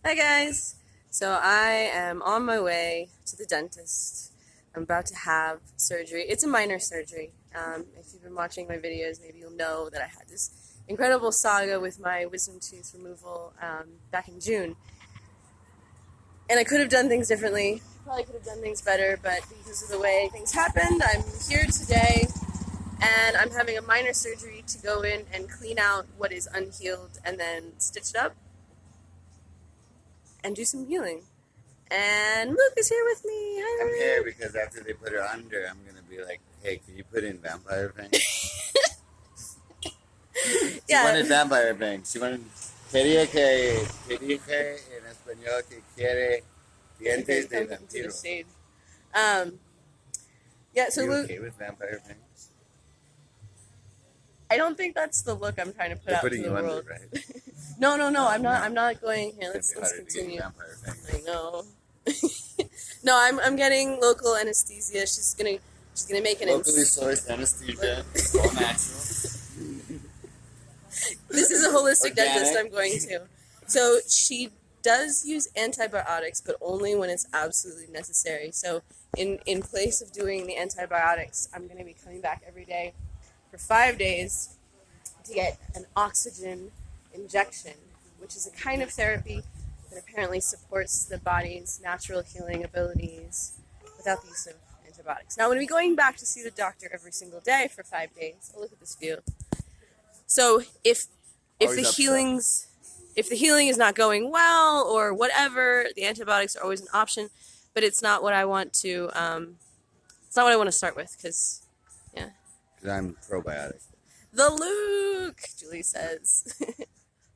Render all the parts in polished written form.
Hi guys! So I am on my way to the dentist. I'm about to have surgery. It's a minor surgery. If you've been watching my videos, maybe you'll know that I had this incredible saga with my wisdom tooth removal back in June. And I could have done things differently. Probably could have done things better, but because of the way things happened, I'm here today and I'm having a minor surgery to go in and clean out what is unhealed and then stitch it up and do some healing. And Luke is here with me. Hi, I'm Luke. here because after they put her under, I'm going to be like, hey, can you put in vampire fangs? She wanted vampire fangs. She wanted... Quería que en español que quiere dientes de vampiro. Yeah, so Are you Luke... okay with vampire fangs? I don't think that's the look I'm trying to put out to the world. Under, right? No, I'm not. I'm not going here. Let's continue. I know. No, I'm getting local anesthesia. She's gonna make an locally sourced anesthesia, all natural. This is a holistic Organic. dentist I'm going to. So she does use antibiotics, but only when it's absolutely necessary. So in place of doing the antibiotics, I'm going to be coming back every day for 5 days to get an oxygen injection, which is a kind of therapy that apparently supports the body's natural healing abilities without the use of antibiotics. Now, I'm going to be going back to see the doctor every single day for 5 days. Oh, look at this view. So if the healing is not going well or whatever, the antibiotics are always an option, but it's not what I want to. It's not what I want to start with because, yeah. Because I'm probiotic. The Luke, Julie says.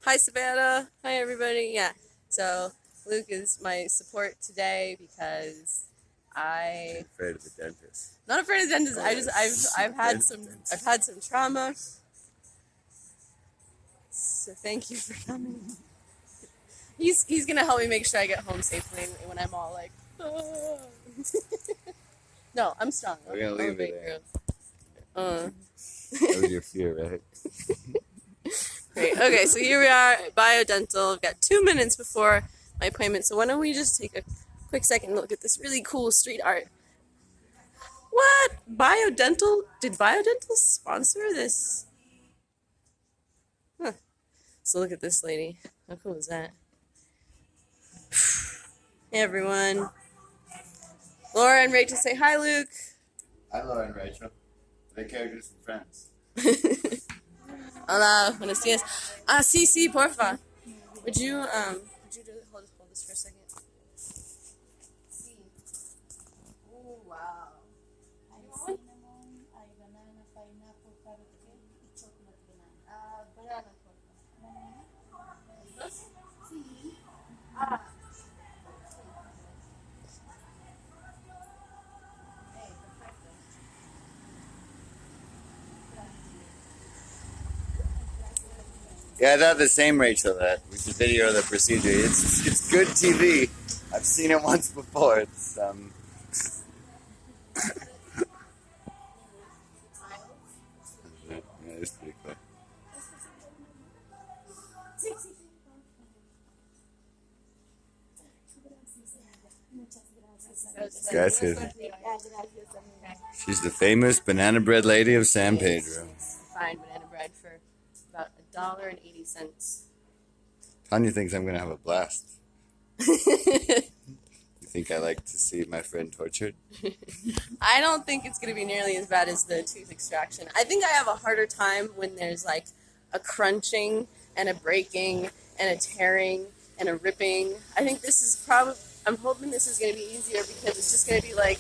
Hi, Savannah. Hi, everybody. Yeah. So Luke is my support today because I'm afraid of the dentist. Not afraid of the dentist. I've had some trauma. So thank you for coming. He's gonna help me make sure I get home safely when I'm all like, oh. No, I'm strong. We're gonna leave it there. That was your fear, right? Great. Okay, so here we are at Biodental. I've got 2 minutes before my appointment, so why don't we just take a quick second and look at this really cool street art. What? Biodental? Did Biodental sponsor this? Huh. So look at this lady. How cool is that? Hey, everyone. Laura and Rachel say hi, Luke. Hi, Laura and Rachel. They're characters and friends. Hola, buenos días. Sí, porfa. Would you hold this for a second? Sí. Oh, wow. Hay cinnamon, hay banana, pineapple, carrot cake y chocolate banana. Banana, porfa. ¿Estos? Sí. Yeah, I thought the same, Rachel, that we should video the procedure. It's good TV. I've seen it once before. It's Yeah, it's pretty cool. Gracias. She's the famous banana bread lady of San Pedro. find banana bread for about $1.80. Tanya thinks I'm gonna have a blast. You think I like to see my friend tortured? I don't think it's going to be nearly as bad as the tooth extraction. I think I have a harder time when there's like a crunching and a breaking and a tearing and a ripping. I think this is I'm hoping this is going to be easier because it's just going to be like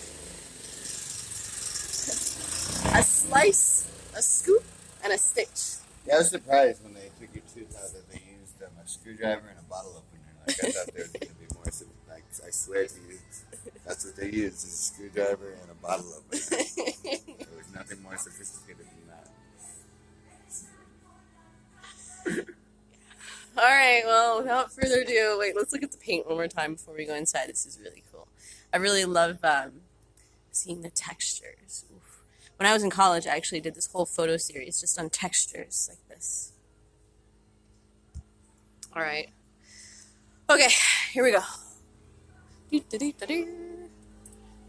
a slice, a scoop, and a stitch. Yeah, I was surprised when they took your tooth out that they used a screwdriver and a bottle opener. Like, I thought there was going to be more. Like, I swear to you, that's what they used, is a screwdriver and a bottle opener. There was nothing more sophisticated than that. All right, well, without further ado, wait, let's look at the paint one more time before we go inside. This is really cool. I really love seeing the textures. Oof. When I was in college, I actually did this whole photo series just on textures like this. All right. Okay, here we go. Doo-doo-doo-doo-doo.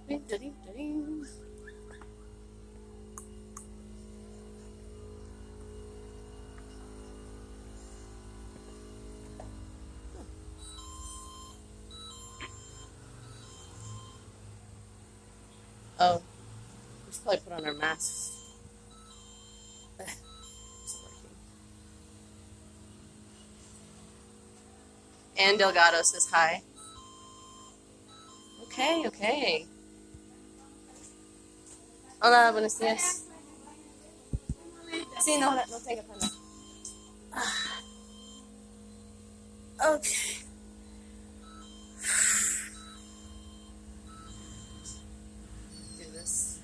Doo-doo-doo-doo-doo. Oh, we should probably put on our masks. It's not working. Ann Delgado says hi. Okay, okay. Hola, buenos días. Sí, no tengo pena. Okay. Do this.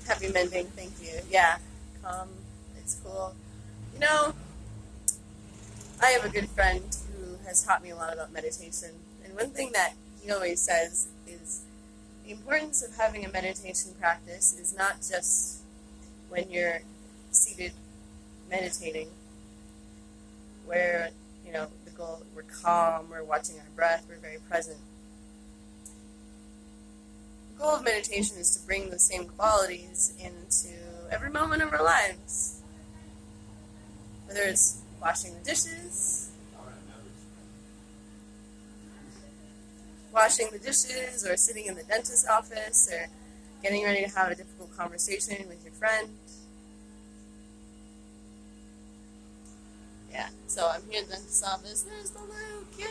Happy mending, thank you. Yeah, calm. It's cool. You know, I have a good friend who has taught me a lot about meditation. And one thing that he always says is the importance of having a meditation practice is not just when you're seated meditating, where, you know, the goal, we're calm, we're watching our breath, we're very present. The goal of meditation is to bring the same qualities into every moment of our lives. Whether it's washing the dishes, or sitting in the dentist's office, or getting ready to have a difficult conversation with your friend. Yeah, so I'm here in the dentist's office. There's the Luke, yeah.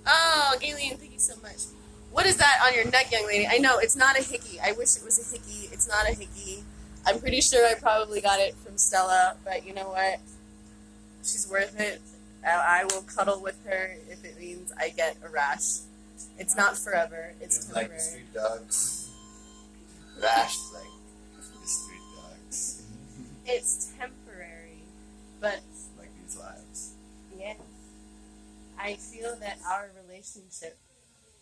Oh, Galen, thank you so much. What is that on your neck, young lady? I know, it's not a hickey. I wish it was a hickey. It's not a hickey. I'm pretty sure I probably got it from Stella, but you know what? She's worth it. I will cuddle with her if it means I get a rash. It's not forever. It's temporary. Like the street dogs. Rash like the street dogs. It's temporary, but Like these lives. yeah, I feel that our relationship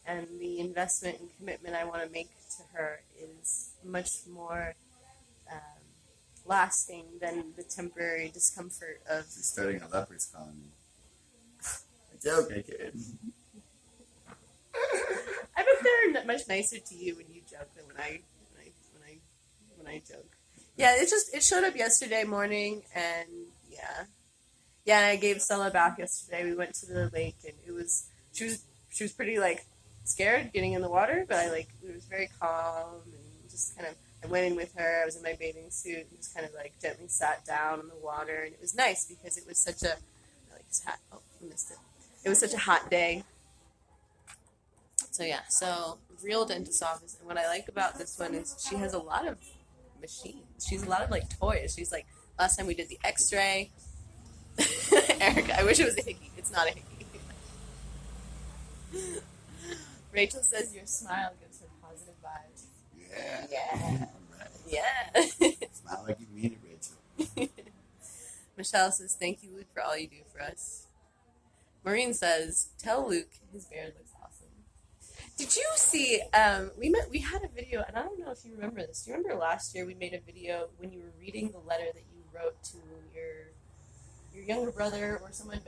and the investment and commitment I want to make to her is much more lasting than the temporary discomfort of. She's starting a leopard's colony. A joke, I kid. I bet they're much nicer to you when you joke than when I joke. Yeah, it showed up yesterday morning, and yeah, and I gave Stella a bath yesterday. We went to the lake, and she was pretty like scared getting in the water, but it was very calm and just kind of. I went in with her. I was in my bathing suit and just kind of like gently sat down in the water, and it was nice because it was such a I like this hat. Oh, I missed it. It was such a hot day. So yeah, real dentist office, and what I like about this one is she has a lot of machines. She's a lot of like toys. She's like, last time we did the X-ray. Erica, I wish it was a hickey. It's not a hickey. Rachel says your smile gives her positive vibes. Yeah. Yeah. Right. Yeah. Smile like you mean it, Rachel. Michelle says, thank you, Luke, for all you do for us. Maureen says, tell Luke his beard looks awesome. Did you see, we had a video, and I don't know if you remember this. Do you remember last year we made a video when you were reading the letter that you wrote to your younger brother or someone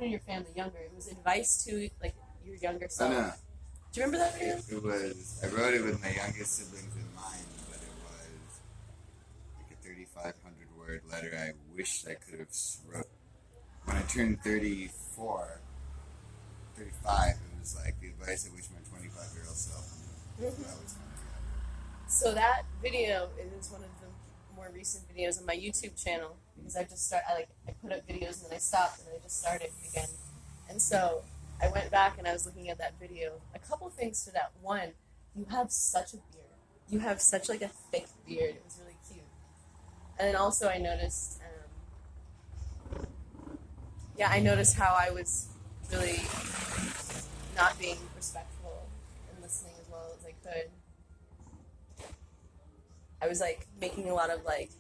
in your family younger? It was advice to, like, your younger self. I know. Do you remember that video? It was, I wrote it with my youngest siblings in mind, but it was like a 3,500 word letter I wish I could have wrote. When I turned 35, it was like the advice I wish my 25-year-old self knew. Mm-hmm. That was kind of So that video is one of the more recent videos on my YouTube channel because I put up videos and then I stopped and then I just started again. And so I went back and I was looking at that video. A couple things stood out. One, you have such a beard. You have such like a thick beard. It was really cute. And then also I noticed, I noticed how I was really not being respectful and listening as well as I could. I was like making a lot of like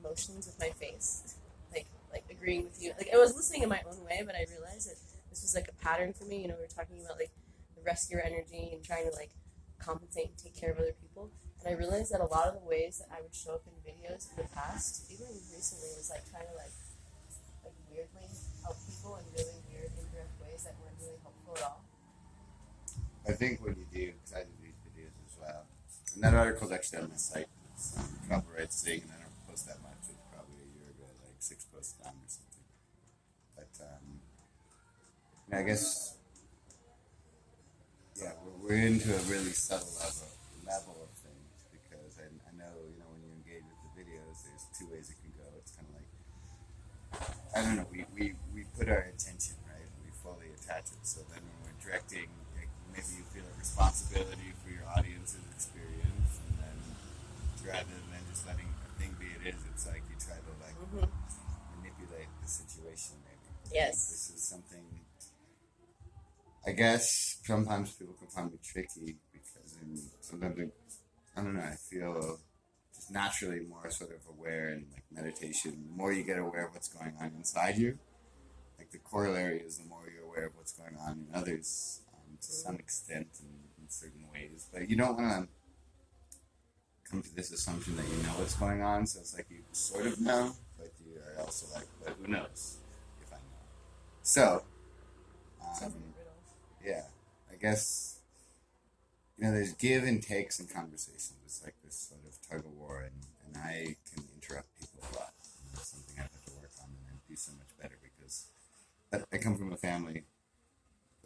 motions with my face, like agreeing with you. Like I was listening in my own way, but I realized that this was like a pattern for me. You know, we were talking about like the rest of your energy and trying to like compensate and take care of other people. And I realized that a lot of the ways that I would show up in videos in the past, even recently, was like trying to like weirdly help people in really weird, indirect think what you do, because I do these videos as well, and that article's actually on my site. It's copyright thing, and I don't post that much. It's probably a year ago, like 6 posts down or something. But I guess, yeah, we're into a really subtle level of things, because I know, when you engage with the videos, there's two ways it can go. It's kind of like, I don't know, we put our attention, right? We fully attach it. So then when we're directing, like, maybe you feel a responsibility for your audience's experience, and then rather than just letting a thing be it is, it's like you try to like manipulate the situation maybe. Yes. This is something, I guess sometimes people can find me tricky, because sometimes I don't know, I feel just naturally more sort of aware, and like meditation, the more you get aware of what's going on inside you, like the corollary is the more you're aware of what's going on in others, to some extent in certain ways. But you don't want to come to this assumption that you know what's going on, so it's like you sort of know, but you are also like, but who knows if I know. So, yeah, I guess, there's give and takes in conversations. It's like this sort of tug of war, and I can interrupt people a lot. It's something I've had to work on, and do so much better, because I come from a family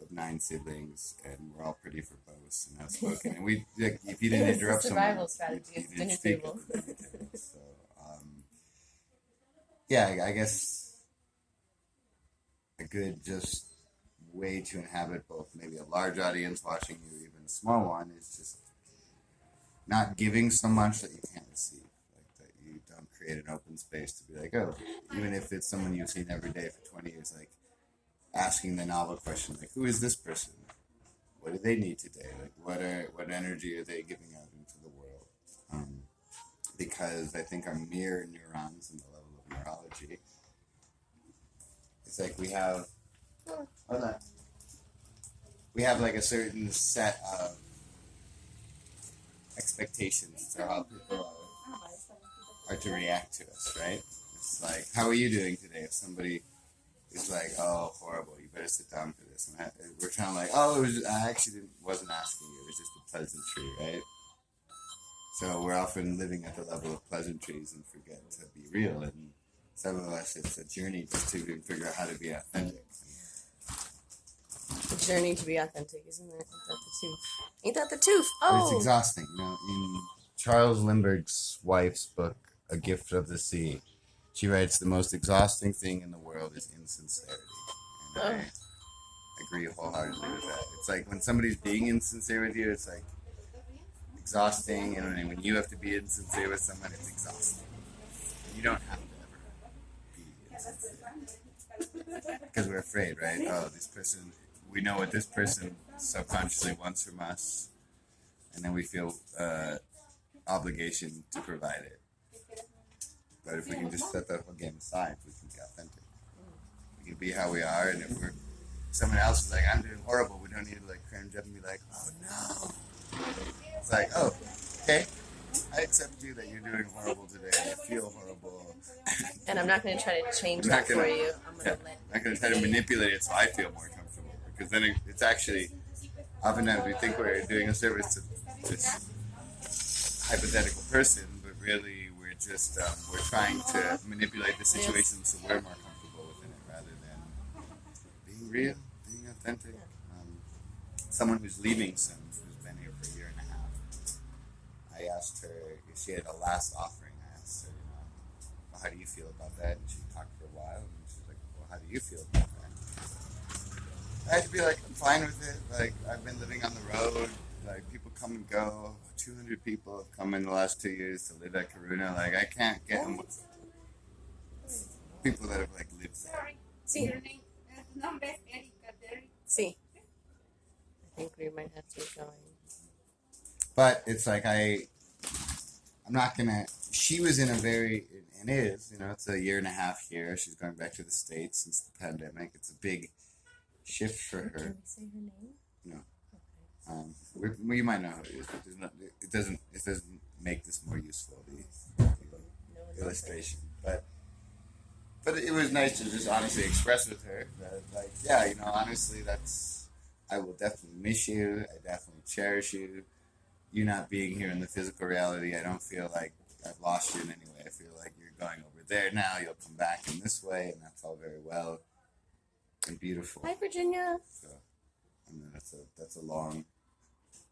of 9 siblings, and we're all pretty verbose and outspoken. And we, like, if you didn't interrupt someone, survival strategy at the dinner table. So, yeah, I guess a good just way to inhabit both maybe a large audience watching you, even a small one, is just not giving so much that you can't receive. Like, that you don't create an open space to be like, oh, even if it's someone you've seen every day for 20 years, like asking the novel question, like, who is this person? What do they need today? Like, what energy are they giving out into the world? Because I think our mirror neurons and the level of neurology, it's like we have like a certain set of expectations to how people are to react to us, right? It's like, how are you doing today? If somebody is like, oh, horrible, you better sit down for this. And we're kind of like, oh, I actually wasn't asking you. It was just a pleasantry, right? So we're often living at the level of pleasantries and forget to be real. And some of us, it's a journey just to figure out how to be authentic. The journey to be authentic, isn't it? Ain't that the tooth? Ain't that the tooth? But it's Oh! exhausting. In Charles Lindbergh's wife's book, A Gift of the Sea, she writes, the most exhausting thing in the world is insincerity. And I agree wholeheartedly with that. It's like when somebody's being insincere with you, it's like exhausting. And when you have to be insincere with someone, it's exhausting. You don't have to ever be insincere. Because we're afraid, right? Oh, this person, we know what this person subconsciously wants from us. And then we feel obligation to provide it. But if we can just set that whole game aside, we can be authentic. We can be how we are, and if someone else is like, I'm doing horrible, we don't need to like cringe up and be like, oh no. It's like, oh, okay, I accept you that you're doing horrible today. I feel horrible. And I'm not going to try to change that for you. I'm not going to try to manipulate it so I feel more comfortable. Because then it's actually, oftentimes we think we're doing a service to this hypothetical person, but really we're just, we're trying to manipulate the situation so we're more comfortable within it rather than being real, being authentic. Someone who's leaving soon, who's been here for a year and a half, I asked her if she had a last offering. I asked her, well, how do you feel about that? And she talked for a while, and she's like, well, how do you feel about that? I had to be like, I'm fine with it. Like, I've been living on the road. Like, people come and go. 200 people have come in the last 2 years to live at Karuna. Like, I can't get them with people that have, like, lived there. See. See. I think we might have to keep going. But it's like, I'm not going to, she was in a very, and is, it's a year and a half here. She's going back to the States since the pandemic. It's a big shift for her. Can we say her name? No. We might know who it is, but it doesn't make this more useful, the illustration. But it was nice to just honestly express with her that, like, yeah, honestly, I will definitely miss you. I definitely cherish you. You not being here in the physical reality, I don't feel like I've lost you in any way. I feel like you're going over there now. You'll come back in this way, and that's all very well and beautiful. Hi, Virginia. So, I mean, that's a long.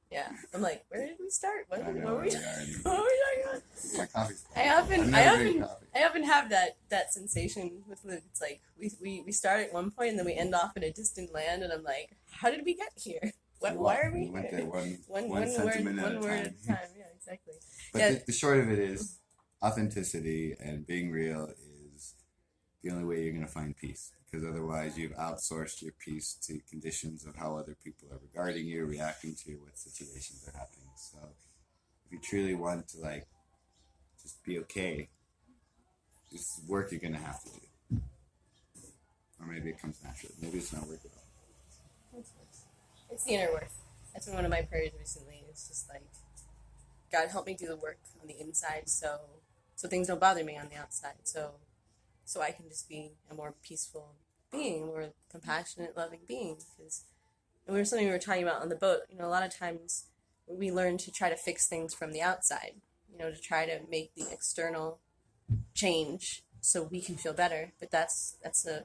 Yeah, I'm like, where did we start? What I were we know what were we where we are anymore. what were we talking about? My coffee's cold. I often, I've I never drank often, coffee. I often have that sensation with Luke. It's like we start at one point and then we end off in a distant land, and I'm like, how did we get here? Why are we went here? there one One word at a time. Yeah, exactly. But Yeah. the short of it is, authenticity and being real is the only way you're going to find peace. Because otherwise, you've outsourced your peace to conditions of how other people are regarding you, reacting to you, what situations are happening. So, if you truly want to like just be okay, this is work you're going to have to do. Or maybe it comes naturally. Maybe it's not work at all. It's the inner work. That's been one of my prayers recently. It's just like, God, help me do the work on the inside, so things don't bother me on the outside. So I can just be a more peaceful being, a more compassionate, loving being. Because it was something we were talking about on the boat. You know, a lot of times we learn to try to fix things from the outside. You know, to try to make the external change so we can feel better. But that's a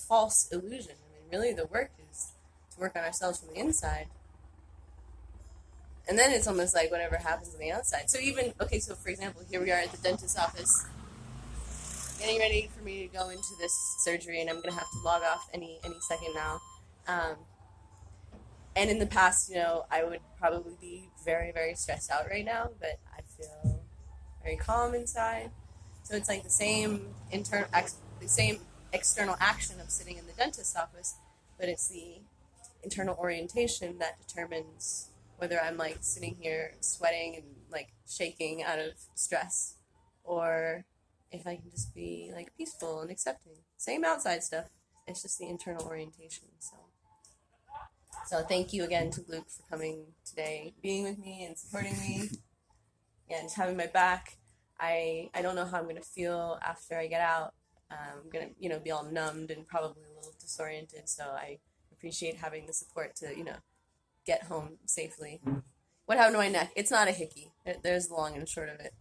false illusion. I mean, really, the work is to work on ourselves from the inside. And then it's almost like whatever happens on the outside. So even, okay, so for example, here we are at the dentist's office, getting ready for me to go into this surgery, and I'm going to have to log off any second now. And in the past, you know, I would probably be very, very stressed out right now, but I feel very calm inside. So it's like the same external action of sitting in the dentist's office, but it's the internal orientation that determines whether I'm like sitting here sweating and like shaking out of stress, or if I can just be like peaceful and accepting. Same outside stuff. It's just the internal orientation. So thank you again to Luke for coming today, being with me and supporting me, and just having my back. I don't know how I'm gonna feel after I get out. I'm gonna be all numbed and probably a little disoriented. So I appreciate having the support to get home safely. What happened to my neck? It's not a hickey. There's the long and short of it.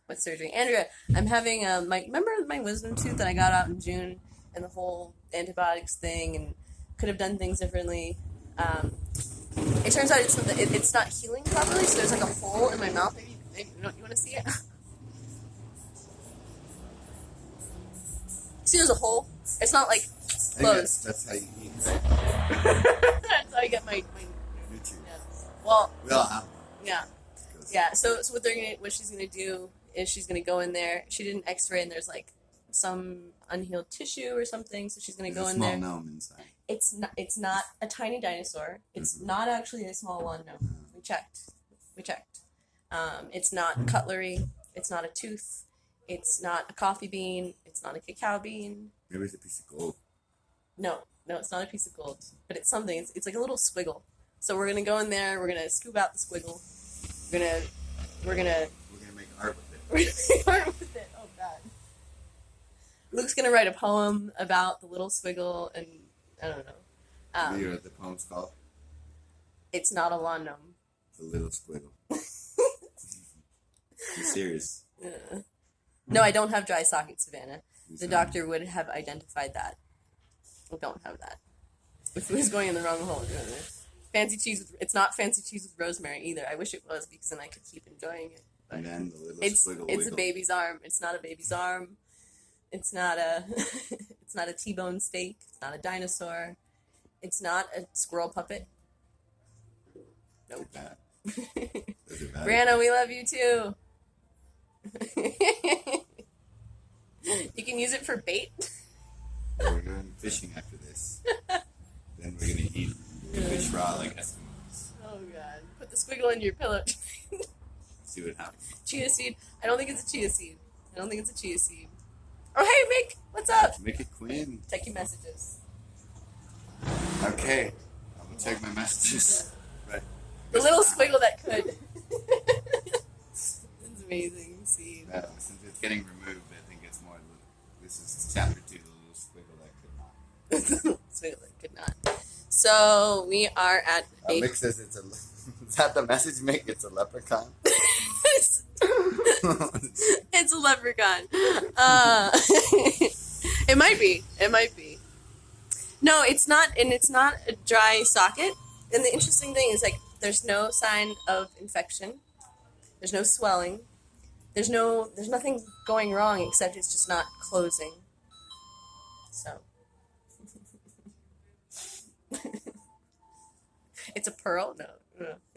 What surgery? Andrea, I'm having remember my wisdom tooth that I got out in June, and the whole antibiotics thing, and could have done things differently. It turns out it's not healing properly, so there's like a hole in my mouth. Maybe you want to see it? See, there's a hole. It's not like closed. That's how you eat, right? That's how I get my Me too. yeah. Well, We all have one. yeah. So what she's gonna do is she's gonna go in there. She did an X-ray, and there's like some unhealed tissue or something. So she's gonna go in there. There's a small gnome inside. It's not a tiny dinosaur. It's not actually a small lawn gnome. We checked. It's not cutlery. It's not a tooth. It's not a coffee bean. It's not a cacao bean. Maybe it's a piece of gold. No, it's not a piece of gold. But it's something. It's like a little squiggle. So we're gonna go in there. We're gonna scoop out the squiggle. We're gonna make art with it. we're gonna make art with it. Oh God. Luke's gonna write a poem about the little squiggle, and I don't know. You know what the poem's called? It's not a lawn gnome. The Little Squiggle. I'm serious. No, I don't have dry socket, Savannah. The doctor would have identified that. I don't have that. If it was going in the wrong hole. Fancy cheese it's not fancy cheese with rosemary either. I wish it was, because then I could keep enjoying it. But And then the little it's squiggle a wiggle. baby's arm. It's not a baby's arm. It's not a it's not a T-bone steak. It's not a dinosaur. It's not a squirrel puppet. Nope. Does it matter? Brianna, we love you too. You can use it for bait. We're going fishing after this. Then we're gonna eat fish raw like Eskimos. Oh God! Put the squiggle into your pillow. See what happens. Chia seed. I don't think it's a chia seed. Oh, hey, Mick, what's up? Make it Quinn. Check your messages. Okay. I'm gonna check my messages. Right. The little squiggle that could. It's amazing. See. Since it's getting removed, I think it's more. This is chapter 2, the little squiggle that could not. Squiggle that could not. So we are at Mick says it's a. Is that the message, Mick? It's a leprechaun. It's a leprechaun. It might be. It might be. No, it's not, and it's not a dry socket. And the interesting thing is, like, there's no sign of infection. There's no swelling. There's nothing going wrong except it's just not closing. So. It's a pearl? No.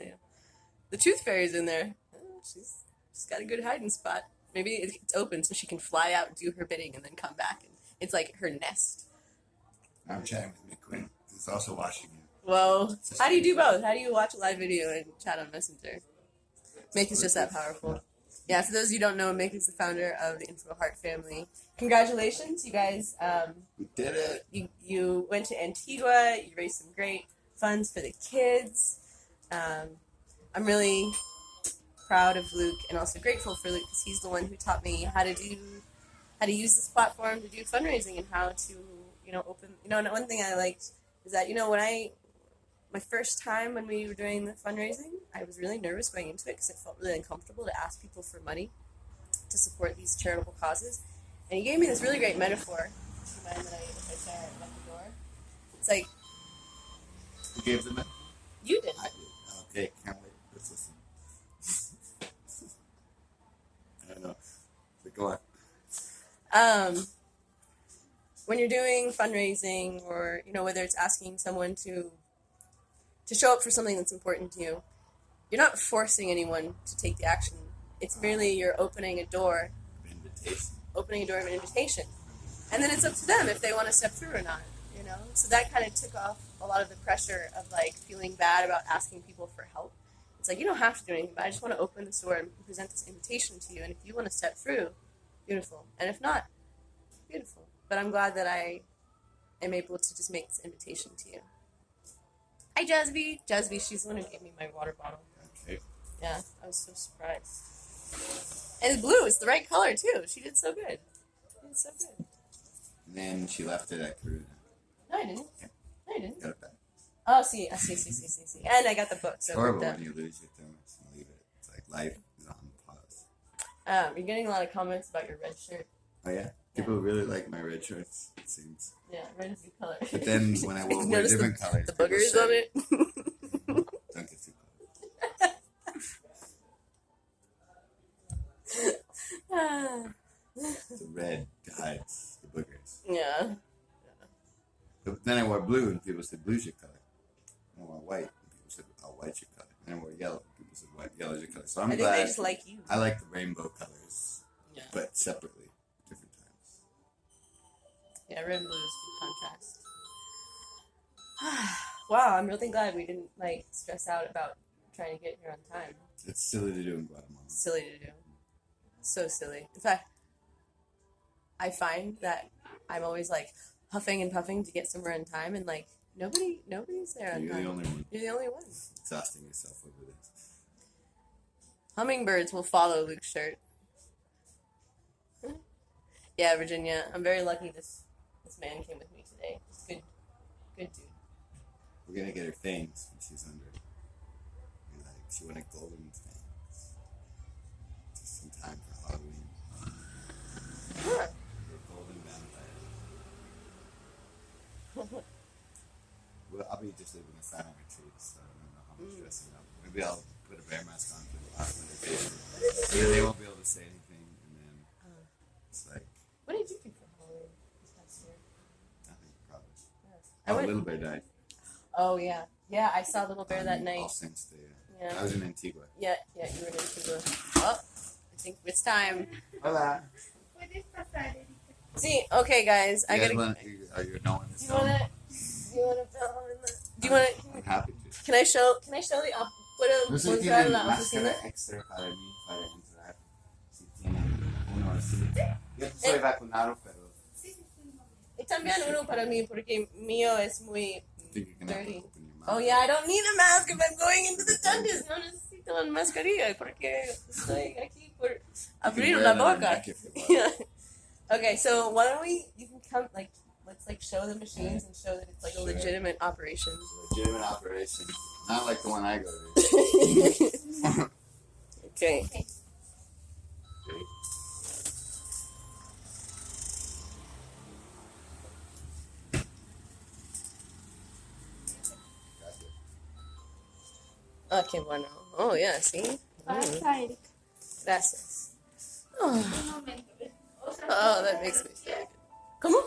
Yeah. The tooth fairy's in there. Oh, she's got a good hiding spot. Maybe it's open so she can fly out, do her bidding, and then come back. And it's like her nest. I'm chatting with Mick Quinn. He's also watching you. Well, how do you do both? How do you watch a live video and chat on Messenger? Mick is just that powerful. Yeah, for those of you who don't know, Mick is the founder of the Info Heart family. Congratulations, you guys. We did it. You went to Antigua. You raised some great funds for the kids. I'm really proud of Luke and also grateful for Luke because he's the one who taught me how to use this platform to do fundraising and how to, open. And one thing I liked is that, my first time when we were doing the fundraising, I was really nervous going into it because it felt really uncomfortable to ask people for money to support these charitable causes. And he gave me this really great metaphor. Do you mind that if I say it at the door? It's like, Who gave them it? you did. I did. Okay, can't wait. Let's listen. I don't know. But go on. When you're doing fundraising or, whether it's asking someone to show up for something that's important to you, you're not forcing anyone to take the action. It's merely you're opening a door. Invitation. Opening a door of an invitation. And then it's up to them if they want to step through or not, So that kind of took off a lot of the pressure of, feeling bad about asking people for help. It's like, you don't have to do anything, but I just want to open this door and present this invitation to you. And if you want to step through, beautiful. And if not, beautiful. But I'm glad that I am able to just make this invitation to you. Hi, Jasby. Jasby, she's the one who gave me my water bottle. Okay. Yeah, I was so surprised. And it's blue. It's the right color, too. She did so good. And then she left it at Karuna. No, I didn't. Yeah. No, I didn't. Got it back. Oh, see. And I got the book. It's So horrible when you lose your thermos and leave it. It's like life is on pause. you're getting a lot of comments about your red shirt. Oh, yeah? People really like my red shirts, it seems. Yeah, red is a good color. But then when I wear Notice different colors, the people boogers say, on it. Don't get too close. The red hides the boogers. Yeah. But then I wore blue and people said, blue's your color. I wore white and people said, oh, white's your color. And I wore yellow and people said, yellow's your color. So I'm I think glad. they just like you. I like the rainbow colors, Yeah. but separately, different times. Yeah, red and blue is good contrast. Wow, I'm really glad we didn't stress out about trying to get here on time. It's silly to do in Guatemala. Silly to do. So silly. In fact, I find that I'm always huffing and puffing to get somewhere in time, and nobody's there on You're time. the only one. You're the only one. Exhausting yourself over this. Hummingbirds will follow Luke's shirt. Yeah, Virginia, I'm very lucky this man came with me today. Good dude. We're gonna get her fangs when she's under. She wanted golden fangs. Just in time for Halloween. Huh. Golden vampire. Well, I'll be just living in a silent retreat, so I don't know how much dressing up. Maybe I'll put a bear mask on for the last meditation. So they won't be able to say anything, and then it's like What did you do for Halloween this past year? nothing, probably. I Oh, went. Little Bear died. Oh yeah, yeah. I saw Little Bear that All night. Saints Day. Yeah. I was in Antigua. Yeah, you were in Antigua. Oh, I think it's time. Hola. Puedes pasar, Erika. See, okay, guys, I gotta. Are you knowing this? Do you wanna film in the? Do you wanna? I'm happy to. Can I show the? ¿Puedo No sé si mostrar tienen la máscara oficina? extra para mí para entrar. Si tienen uno así. Yo soy vacunado, pero Y también uno para mí porque mío es muy I think you're gonna have to dirty. open your mouth. Oh yeah, I don't need a mask if I'm going into the dentist. No necesito una mascarilla porque estoy aquí por You can abrir wear la another boca. neck if you want. Yeah. Okay, so why don't you can come let's like show the machines and show that it's like a Sure. legitimate operation. Legitimate operation. Not like the one I go to. Okay. See? Gotcha. Okay, bueno. Oh, yeah, see? Basta, Eric. Gracias. Oh, Un momento. oh, that makes me feel good. ¿Cómo?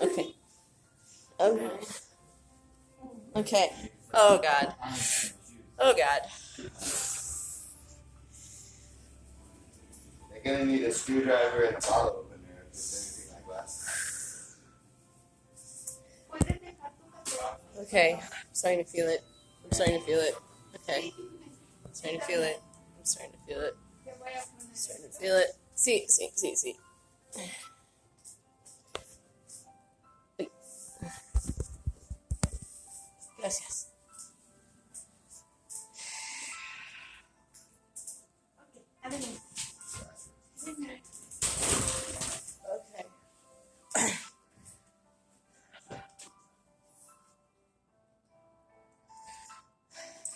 Okay. Okay. Okay. Oh, God. Oh, God. They're gonna need a screwdriver and a bottle opener if there's anything like glass. Puedes dejar tu café. Okay. I'm starting to feel it. I'm starting to feel it. Okay. I'm starting to feel it. I'm starting to feel it. Te voy a poner. I'm starting to feel it. Sí, sí, sí, sí. Uy. Gracias. Ok, adelante. Okay.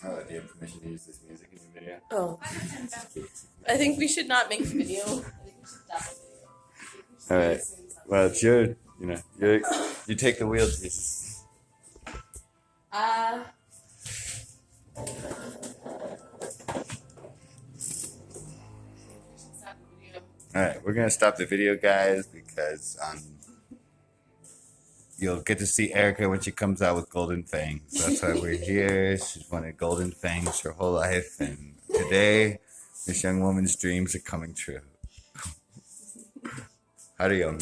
Oh, do you have permission to use this music in your video? Oh, Vas a sentarte. I think we should not make a video. I think we should stop the video. I think we should All right. listen to something. Well, it's your, you take the wheel, Jesus. We should stop the video. All right, we're gonna stop the video, guys, because you'll get to see Erica when she comes out with golden fangs. That's why we're here. She's wanted golden fangs her whole life, and today, this young woman's dreams are coming true. How do you?